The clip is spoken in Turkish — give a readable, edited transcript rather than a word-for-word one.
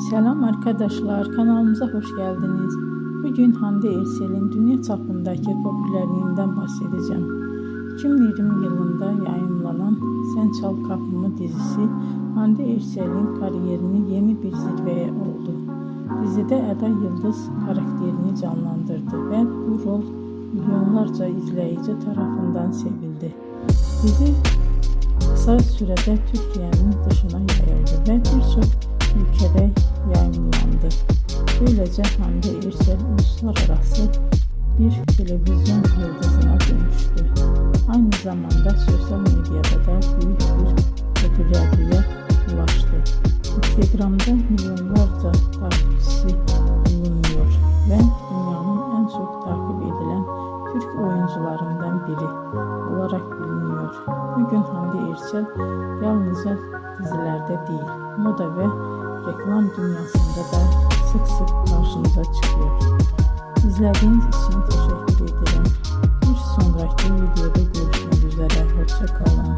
Selam arkadaşlar, kanalımıza hoş geldiniz. Bugün Hande Erçel'in dünya çapındaki popülerliğinden bahsedeceğim. 2020 yılında yayınlanan Sen Çal Kapımı dizisi Hande Erçel'in kariyerini yeni bir zirveye oldu. Dizide Eda Yıldız karakterini canlandırdı ve bu rol milyonlarca izleyici tarafından sevildi. Dizi kısa sürede Türkiye'nin dışına yayıldı ve birçok ülkede yayınlandı. Böylece Hande Erçel uluslararası bir televizyon yıldızına dönüştü. Aynı zamanda sosyal medyada da büyük bir popülerliğe ulaştı. Instagram'da milyonlarca takipçisi bulunuyor ve dünyanın en çok takip edilen Türk oyuncularından biri olarak biliniyor. Bugün Hande Erçel yalnızca dizilerde değil, moda ve reklam dünyasında da sık sık karşımıza çıkıyor. İzlediğiniz için teşekkür ederim. Bir sonraki videoda görüşmek üzere. Hoşça kalın.